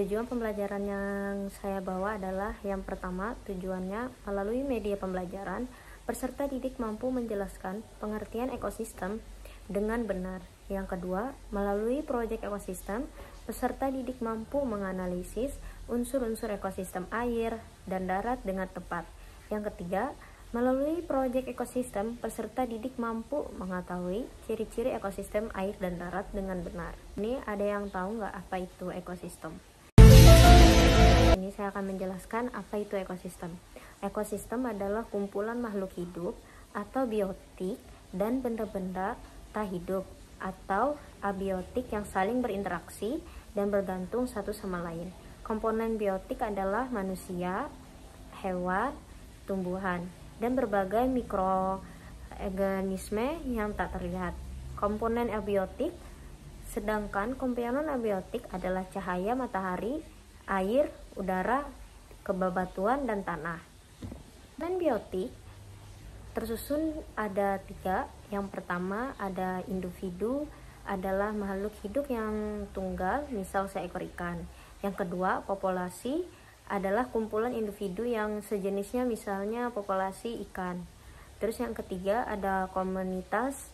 Tujuan pembelajaran yang saya bawa adalah yang pertama, tujuannya melalui media pembelajaran, peserta didik mampu menjelaskan pengertian ekosistem dengan benar. Yang kedua, melalui proyek ekosistem, peserta didik mampu menganalisis unsur-unsur ekosistem air dan darat dengan tepat. Yang ketiga, melalui proyek ekosistem, peserta didik mampu mengetahui ciri-ciri ekosistem air dan darat dengan benar. Ini ada yang tahu nggak apa itu ekosistem? Ini saya akan menjelaskan apa itu ekosistem. Ekosistem adalah kumpulan makhluk hidup atau biotik dan benda-benda tak hidup atau abiotik yang saling berinteraksi dan bergantung satu sama lain. Komponen biotik adalah manusia, hewan, tumbuhan, dan berbagai mikroorganisme yang tak terlihat. Komponen abiotik, sedangkan komponen abiotik adalah cahaya matahari, air, udara, kebabatuan, dan tanah. Dan biotik tersusun ada 3. Yang pertama ada individu, adalah makhluk hidup yang tunggal, misal seekor ikan. Yang kedua, populasi adalah kumpulan individu yang sejenisnya, misalnya populasi ikan. Terus yang ketiga ada komunitas.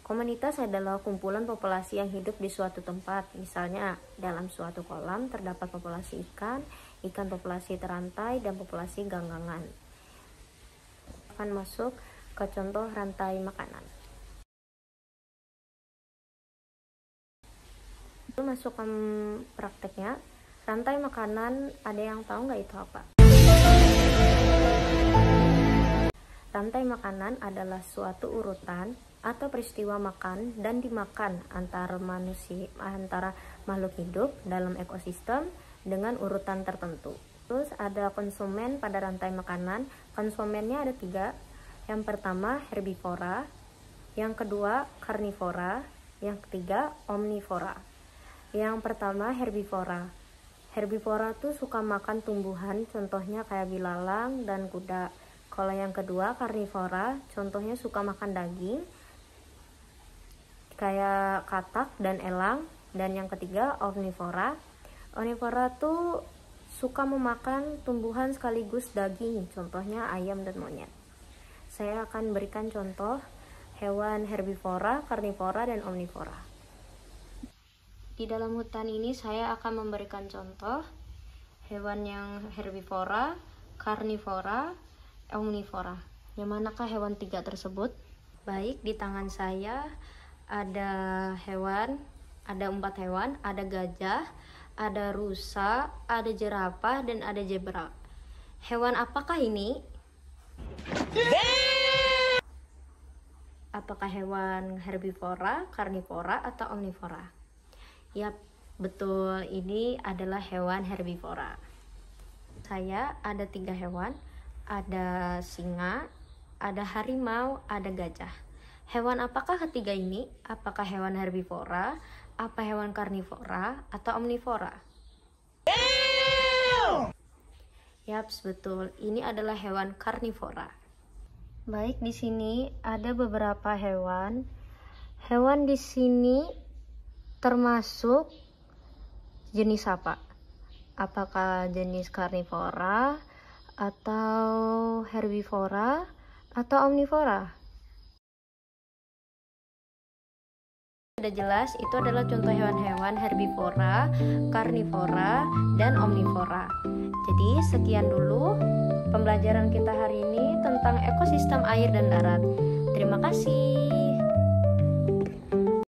Komunitas adalah kumpulan populasi yang hidup di suatu tempat, misalnya dalam suatu kolam terdapat populasi ikan, ikan populasi terantai, dan populasi ganggangan. Akan masuk ke contoh rantai makanan. Masuk ke prakteknya, rantai makanan, ada yang tahu nggak itu apa? Rantai makanan adalah suatu urutan atau peristiwa makan dan dimakan antara makhluk hidup dalam ekosistem dengan urutan tertentu. Terus ada konsumen pada rantai makanan. Konsumennya ada 3. Yang pertama herbivora, yang kedua karnivora, yang ketiga omnivora. Yang pertama herbivora. Herbivora tuh suka makan tumbuhan, contohnya kayak bilalang dan kuda. Kalau yang kedua karnivora, contohnya suka makan daging kayak katak dan elang. Dan yang ketiga omnivora. Omnivora tuh suka memakan tumbuhan sekaligus daging, contohnya ayam dan monyet. Saya akan berikan contoh hewan herbivora, karnivora, dan omnivora. Di dalam hutan ini saya akan memberikan contoh hewan yang herbivora, karnivora, omnivora. Yang manakah hewan 3 tersebut? Baik, di tangan saya ada hewan, ada 4 hewan, ada gajah, ada rusa, ada jerapah, dan ada zebra. Hewan apakah ini? Apakah hewan herbivora, karnivora, atau omnivora? Yap, betul, ini adalah hewan herbivora. Saya ada 3 hewan, ada singa, ada harimau, ada gajah. Hewan apakah ketiga ini? Apakah hewan herbivora, apa hewan karnivora, atau omnivora? Yaps, betul. Ini adalah hewan karnivora. Baik, di sini ada beberapa hewan. Hewan di sini termasuk jenis apa? Apakah jenis karnivora, atau herbivora, atau omnivora? Sudah jelas, itu adalah contoh hewan-hewan herbivora, karnivora, dan omnivora. Jadi sekian dulu pembelajaran kita hari ini tentang ekosistem air dan darat. Terima kasih.